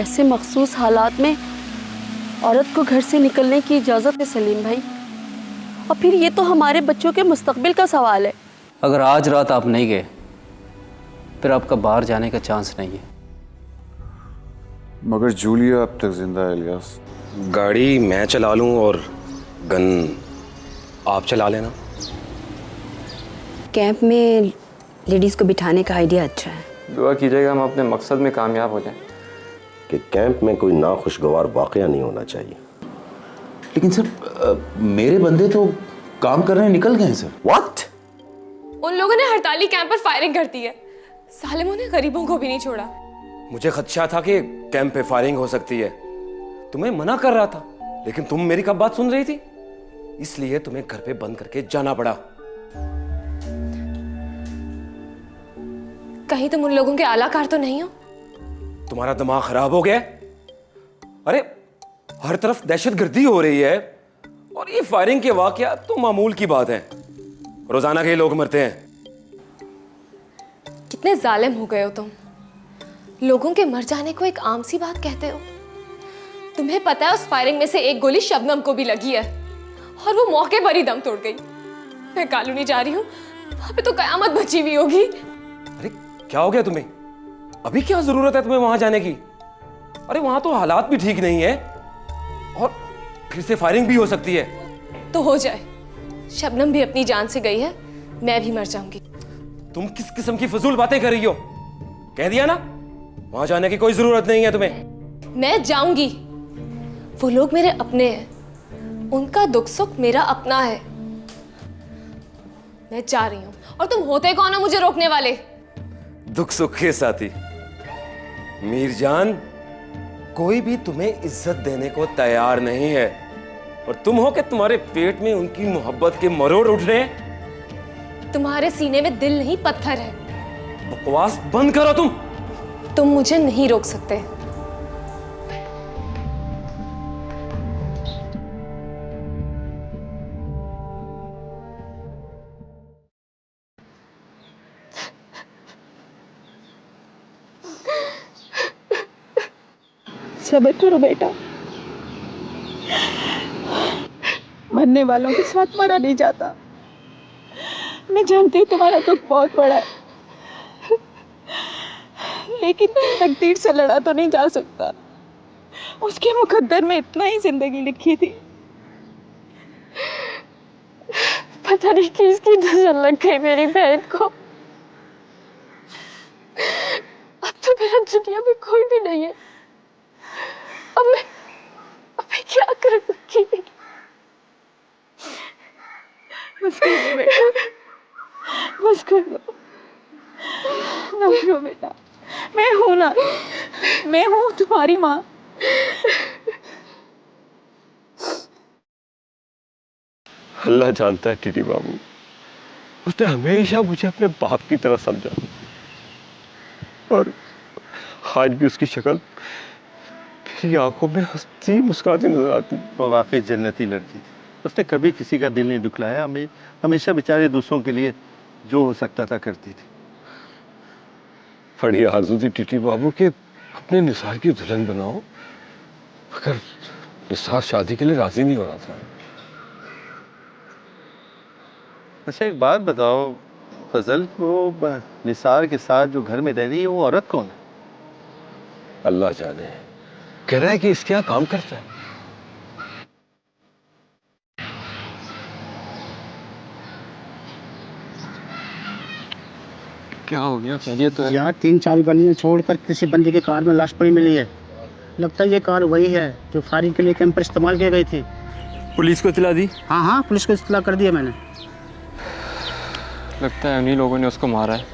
ऐसे मखसूस हालात में औरत को घर से निकलने की इजाज़त है सलीम भाई। और फिर ये तो हमारे बच्चों के मुस्तकबिल का सवाल है। अगर आज रात आप नहीं गए फिर आपका बाहर जाने का चांस नहीं है। मगर जूलिया अब तक जिंदा है इलियास। गाड़ी मैं चला लूं और गन आप चला लेना। कैंप में लेडीज़ को बिठाने का आइडिया अच्छा है। दुआ कीजिएगा हम अपने मकसद में कामयाब हो जाएं। कि कैंप में कोई नाखुशगवार वाकया नहीं होना चाहिए। लेकिन सर मेरे बंदे तो काम करने निकल गए हैं सर। व्हाट? उन लोगों ने हड़ताली कैंप पर फायरिंग कर दी है। सालिमों ने गरीबों को भी नहीं छोड़ा। मुझे खदशा था कि कैंप पे फायरिंग हो सकती है, तुम्हें मना कर रहा था, लेकिन तुम मेरी कब बात सुन रही थी, इसलिए तुम्हें घर पे बंद करके जाना पड़ा। कहीं तुम उन लोगों के आलाकार तो नहीं हो? तुम्हारा दिमाग खराब हो गया? अरे हर तरफ दहशतगर्दी हो रही है और ये फायरिंग के वाकया तो मामूल की बात है, रोजाना के लोग मरते हैं। कितने जालिम हो गए हो तुम। लोगों के मर जाने को एक आम सी बात कहते हो। तुम्हें पता है उस फायरिंग में से एक गोली शबनम को भी लगी है और वो मौके पर ही दम तोड़ गई। मैं कॉलोनी जा रही हूँ, वहां पे तो कयामत बची हुई होगी। अरे क्या हो गया तुम्हें? अभी क्या जरूरत है तुम्हें वहां जाने की? अरे वहां तो हालात भी ठीक नहीं है और फिर से फायरिंग भी हो सकती है। तो हो जाए, शबनम भी अपनी जान से गई है, मैं भी मर जाऊंगी। तुम किस किस्म की फजूल बातें कर रही हो? कह दिया ना, वहां जाने की कोई जरूरत नहीं है तुम्हें। मैं जाऊंगी। वो लोग मेरे अपने हैं, उनका दुख सुख मेरा अपना है। मैं जा रही हूं और तुम होते कौन हो मुझे रोकने वाले? दुख सुख के साथी मीरजान, कोई भी तुम्हें इज्जत देने को तैयार नहीं है और तुम हो कि तुम्हारे पेट में उनकी मोहब्बत के मरोड़ उठ रहे हैं। तुम्हारे सीने में दिल नहीं पत्थर है। बकवास बंद करो तुम मुझे नहीं रोक सकते। सब्र करो बेटा, मरने वालों के साथ मरा नहीं जाता। मैं जानती हूँ तुम्हारा दुख बहुत बड़ा है, लेकिन तकदीर से लड़ा तो नहीं जा सकता। उसके मुकद्दर में इतना ही जिंदगी लिखी थी, पता नहीं किसकी नजर लग गई मेरी बहन को। अब तो मेरा दुनिया में कोई भी नहीं है। अब मैं क्या करूँगी? बस कर दो बेटा, बस कर दो, ना रो बेटा। मैं हूं ना, मैं हूं तुम्हारी माँ। अल्लाह जानता है टीटी बाबू, उसने हमेशा मुझे अपने बाप की तरह समझा और आज भी उसकी शक्ल मेरी आंखों में हंसती मुस्कुराती नजर आती। वो वाकई जन्नती लड़की थी। उसने कभी किसी का दिल नहीं दुखलाया। हमें हमेशा बेचारे दूसरों के लिए जो हो सकता था करती थी। बड़ी आरज़ू थी टीटी बाबू के अपने निसार की दुल्हन बनाओ, मगर निसार शादी के लिए राजी नहीं हो रहा था। अच्छा एक बात बताओ फजल, वो निसार के साथ जो घर में रह रही है वो औरत कौन है? अल्लाह जाने, कह रहा है कि इसके यहाँ काम करता है। क्या हो गया? ये तो है यहाँ 3-4 गलियां छोड़कर किसी बंदी की कार में लाश पड़ी मिली है। लगता है ये कार वही है जो फायरिंग के लिए कैंप पर इस्तेमाल की गई थी। पुलिस को इत्तला दी? हाँ हाँ, पुलिस को इत्तला कर दिया मैंने। लगता है उन्हीं लोगों ने उसको मारा है।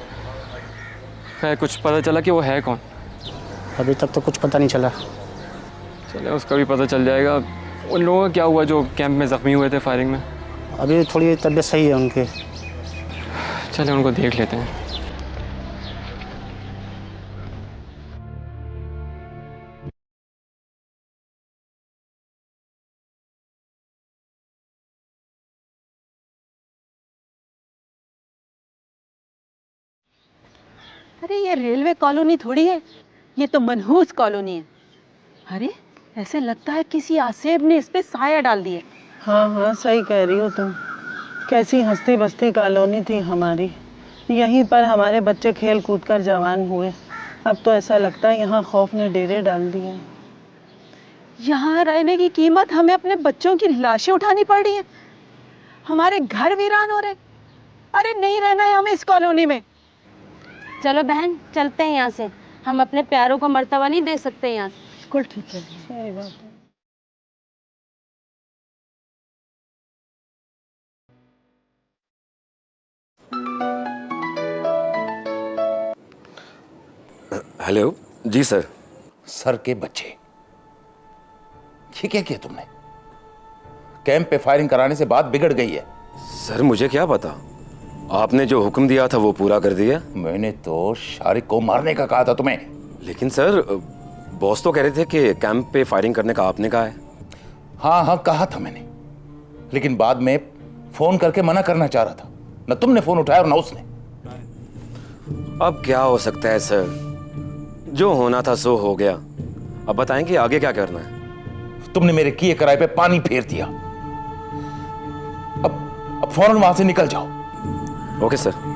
खैर कुछ पता चला कि वो है कौन? अभी तक तो कुछ पता नहीं चला। चले उसका भी पता चल जाएगा। उन लोगों का क्या हुआ जो कैंप में जख्मी हुए थे फायरिंग में? अभी थोड़ी तबीयत सही है उनकी। चले उनको देख लेते हैं। अरे ये रेलवे कॉलोनी थोड़ी है, ये तो मनहूस कॉलोनी है। अरे ऐसे लगता है किसी आसेब ने इस पे साया डाल दिए। हाँ हाँ सही कह रही हो तुम। कैसी हंसती बसती कॉलोनी थी हमारी, यहीं पर हमारे बच्चे खेल कूद कर जवान हुए। अब तो ऐसा लगता है यहाँ खौफ ने डेरे डाल दिए। यहाँ रहने की कीमत हमें अपने बच्चों की लाशें उठानी पड़ रही है, हमारे घर वीरान हो रहे। अरे नहीं रहना है हमें इस कॉलोनी में। चलो बहन चलते हैं यहाँ से, हम अपने प्यारों को मर्तबा नहीं दे सकते यहाँ से। बिल्कुल ठीक है, सही बात है। हेलो जी सर। सर के बच्चे, ये क्या किया तुमने? कैंप पे फायरिंग कराने से बात बिगड़ गई है। सर मुझे क्या पता, आपने जो हुक्म दिया था वो पूरा कर दिया। मैंने तो शारिक को मारने का कहा था तुम्हें। लेकिन सर बॉस तो कह रहे थे कि कैंप पे फायरिंग करने का आपने कहा है। हाँ हाँ कहा था मैंने, लेकिन बाद में फोन करके मना करना चाह रहा था। न तुमने फोन उठाया और न उसने। अब क्या हो सकता है सर, जो होना था सो हो गया। अब बताएं कि आगे क्या करना है। तुमने मेरे किए कराए पे पानी फेर दिया। अब फौरन वहां से निकल जाओ। Okay sir.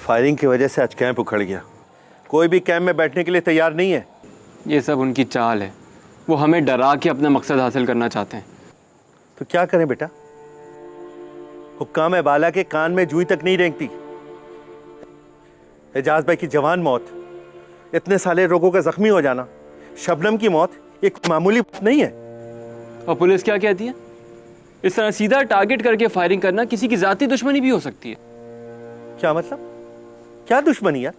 फायरिंग की वजह से आज कैंप उखड़ गया। कोई भी कैंप में बैठने के लिए तैयार नहीं है। ये सब उनकी चाल है, वो हमें डरा के अपना मकसद हासिल करना चाहते हैं। तो क्या करें बेटा, हुक्काम बाला के कान में जूई तक नहीं रेंगती। एजाज भाई की जवान मौत, इतने सारे लोगों का जख्मी हो जाना, शबनम की मौत एक मामूली बात नहीं है। और पुलिस क्या कहती है? इस तरह सीधा टारगेट करके फायरिंग करना किसी की जाती दुश्मनी भी हो सकती है। क्या मतलब? क्या दुश्मनी यार?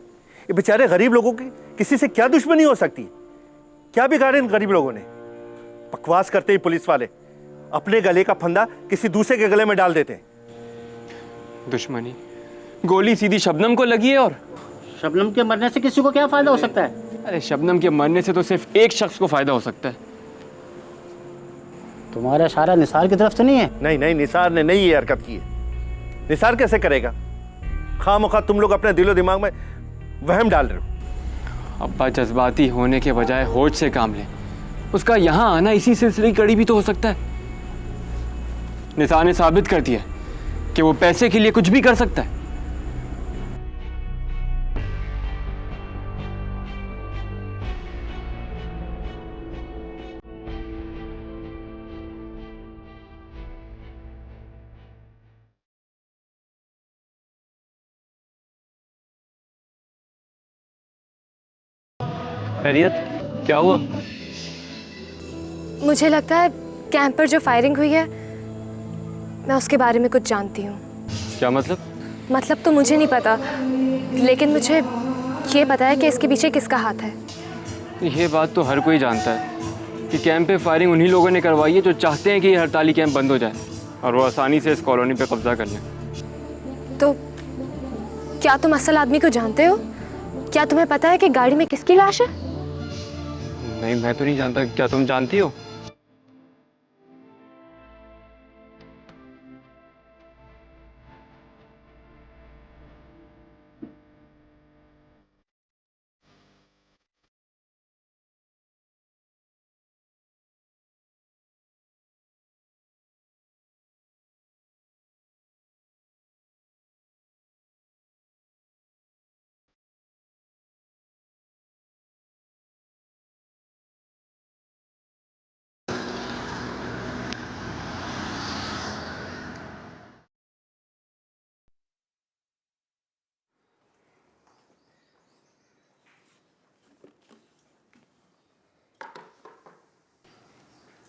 ये बेचारे गरीब लोगों की किसी से क्या दुश्मनी हो सकती है? क्या बिगाड़े इन गरीब लोगों ने? बकवास करते ही पुलिस वाले अपने गले का फंदा किसी दूसरे के गले में डाल देते हैं। दुश्मनी? गोली सीधी शबनम को लगी है। और शबनम के मरने से किसी को क्या फायदा हो सकता है? अरे शबनम के मरने से तो सिर्फ एक शख्स को फायदा हो सकता है। तुम्हारा इशारा निसार की तरफ से नहीं है? नहीं नहीं, निसार ने नहीं ये हरकत की है। निसार कैसे करेगा? खामखा तुम लोग अपने दिलो दिमाग में वहम डाल रहे हो। अब्बा जज्बाती होने के बजाय होश से काम लें। उसका यहाँ आना इसी सिलसिले की कड़ी भी तो हो सकता है। निसार ने साबित कर दिया कि वो पैसे के लिए कुछ भी कर सकता है। खैरियत, क्या हुआ? मुझे लगता है कैंप पर जो फायरिंग हुई है मैं उसके बारे में कुछ जानती हूँ। क्या मतलब? मतलब तो मुझे नहीं पता, लेकिन मुझे ये पता है कि इसके पीछे किसका हाथ है। ये बात तो हर कोई जानता है कि कैंप पे फायरिंग उन्हीं लोगों ने करवाई है जो चाहते हैं कि ये हड़ताली कैंप बंद हो जाए और वो आसानी से इस कॉलोनी पे कब्जा कर लें। तो क्या तुम असल आदमी को जानते हो? क्या तुम्हें पता है कि गाड़ी में किसकी लाश है? नहीं, मैं तो नहीं जानता। क्या तुम जानती हो?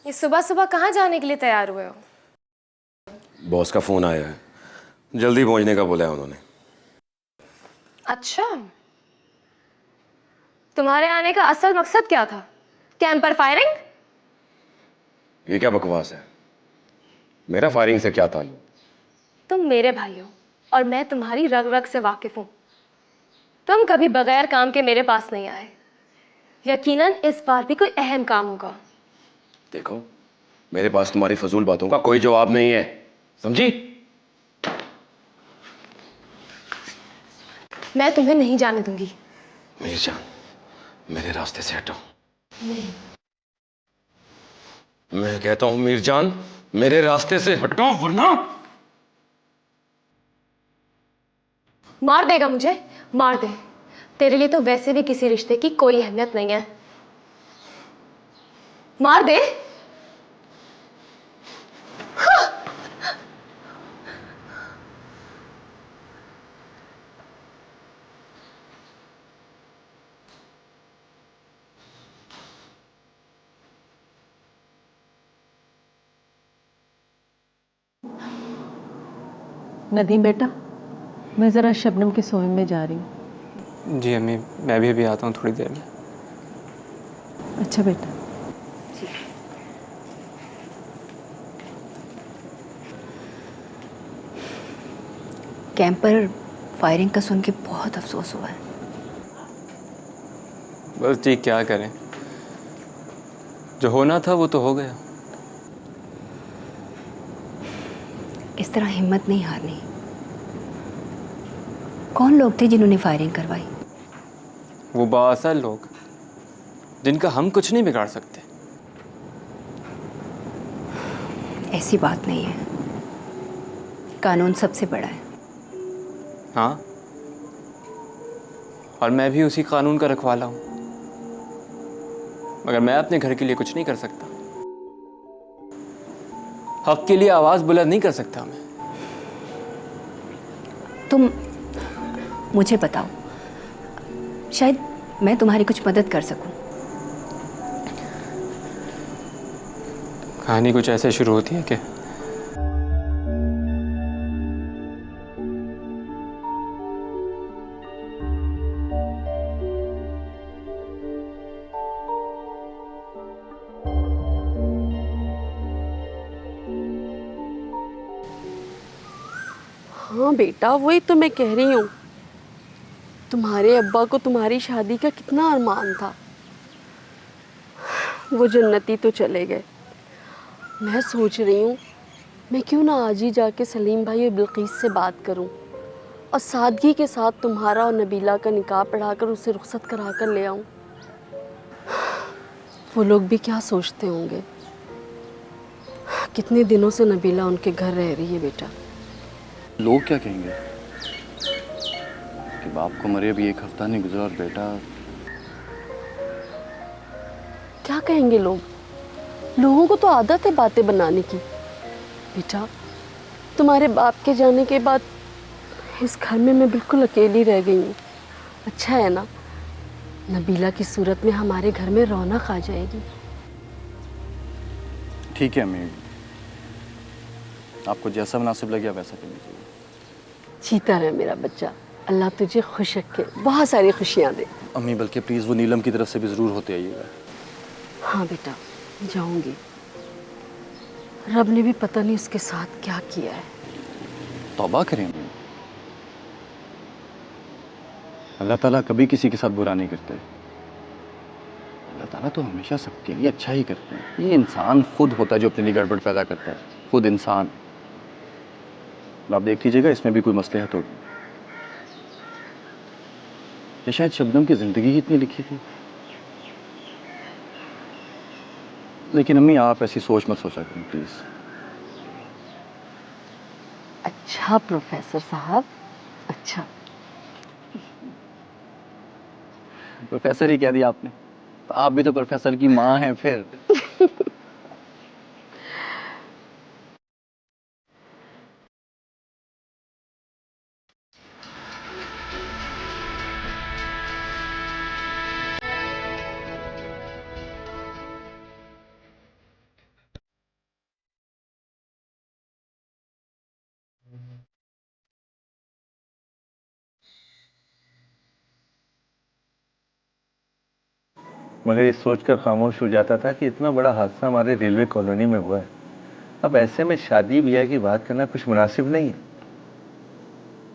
ये सुबह सुबह कहाँ जाने के लिए तैयार हुए हो? बॉस का फोन आया है, जल्दी पहुंचने का बोला है उन्होंने। अच्छा, तुम्हारे आने का असल मकसद क्या था? कैंप पर फायरिंग? ये क्या बकवास है? मेरा फायरिंग से क्या ताल्लुक? तुम मेरे भाई हो और मैं तुम्हारी रग रग से वाकिफ हूं। तुम कभी बगैर काम के मेरे पास नहीं आए। यकीनन इस बार भी कोई अहम काम होगा। देखो, मेरे पास तुम्हारी फजूल बातों का कोई जवाब नहीं है, समझी? मैं तुम्हें नहीं जाने दूंगी। मीरजान, मेरे रास्ते से हटो। नहीं। मैं कहता हूं मीरजान, मेरे रास्ते से हटो वरना। मार देगा मुझे, मार दे। तेरे लिए तो वैसे भी किसी रिश्ते की कोई अहमियत नहीं है। मार दे। नदीम बेटा, मैं ज़रा शबनम के सोए में जा रही हूँ। जी अम्मी, मैं भी अभी आता हूँ थोड़ी देर में। अच्छा बेटा। कैंप पर फायरिंग का सुन के बहुत अफसोस हुआ है। बस जी, क्या करें, जो होना था वो तो हो गया। इस तरह हिम्मत नहीं हारनी। कौन लोग थे जिन्होंने फायरिंग करवाई? वो बाअसल लोग जिनका हम कुछ नहीं बिगाड़ सकते। ऐसी बात नहीं है, कानून सबसे बड़ा है। हाँ, और मैं भी उसी कानून का रखवाला हूं, मगर मैं अपने घर के लिए कुछ नहीं कर सकता। हक के लिए आवाज बुलंद नहीं कर सकता मैं। तुम मुझे बताओ, शायद मैं तुम्हारी कुछ मदद कर सकूं। कहानी कुछ ऐसे शुरू होती है कि हाँ बेटा, वही तो मैं कह रही हूँ। तुम्हारे अब्बा को तुम्हारी शादी का कितना अरमान था। वो जन्नती तो चले गए। मैं सोच रही हूँ मैं क्यों ना आज ही जाके सलीम भाई और बिल्कीस से बात करूँ और सादगी के साथ तुम्हारा और नबीला का निकाह पढ़ाकर उसे रुखसत करा कर ले आऊँ। वो लोग भी क्या सोचते होंगे। कितने दिनों से नबीला उनके घर रह रही है बेटा। लोग क्या कहेंगे कि बाप को मरे अभी 1 हफ्ता नहीं गुजरा और बेटा। क्या कहेंगे लोग? लोगों को तो आदत है बातें बनाने की। बेटा, तुम्हारे बाप के जाने के बाद इस घर में मैं बिल्कुल अकेली रह गई हूँ। अच्छा है ना, नबीला की सूरत में हमारे घर में रौनक आ जाएगी। ठीक है अम्मी, आपको जैसा मुनासिब लगे वैसा कर लीजिए। जीता रहे मेरा बच्चा, अल्लाह तुझे खुश रखे, बहुत सारी खुशियाँ दे। अम्मी बल्कि प्लीज़ वो नीलम की तरफ से भी ज़रूर होते आइएगा। हाँ बेटा, जाऊंगी। रब ने भी पता नहीं उसके साथ क्या किया है। तौबा करें अम्मी, अल्लाह ताला कभी किसी के साथ बुरा नहीं करते। अल्लाह ताला तो हमेशा सबके लिए अच्छा ही करते हैं। ये इंसान खुद होता है जो अपने लिए गड़बड़ पैदा करता है, खुद इंसान। आप देख लीजिएगा, इसमें भी कोई मसलहत होगी। ये शायद शबनम की ज़िंदगी ही इतनी लिखी थी। लेकिन अम्मी आप ऐसी सोच मत सोचा करें प्लीज़। अच्छा प्रोफेसर साहब, अच्छा। प्रोफेसर ही कह दिया आपने, तो आप भी तो प्रोफेसर की माँ हैं फिर। मगर ये सोचकर खामोश हो जाता था कि इतना बड़ा हादसा हमारे रेलवे कॉलोनी में हुआ है। अब ऐसे में शादी ब्याह की बात करना कुछ मुनासिब नहीं है।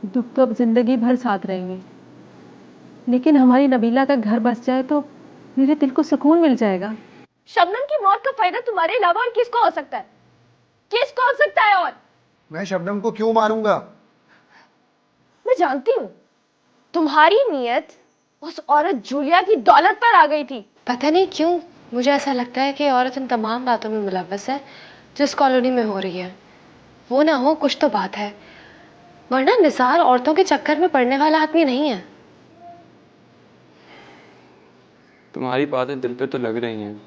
दुख तो अब जिंदगी भर साथ रहेंगे, लेकिन हमारी नबीला का घर बस जाए तो मेरे दिल को सुकून मिल जाएगा। शबनम की मौत का फायदा तुम्हारे अलावा और किसको हो सकता है? किसको हो सकता है? और मैं शबनम को क्यों मारूंगा? मैं जानती हूँ तुम्हारी नीयत उस औरत जूलिया की दौलत पर आ गई थी। पता नहीं क्यों मुझे ऐसा लगता है कि औरत इन तमाम बातों में मुलव्वस है जिस कॉलोनी में हो रही है। वो ना हो कुछ तो बात है, वरना निसार औरतों के चक्कर में पड़ने वाला आदमी नहीं है। तुम्हारी बातें दिल पे तो लग रही हैं।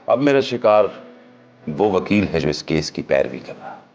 अब मेरा शिकार वो वकील है जो इस केस की पैरवी कर रहा है।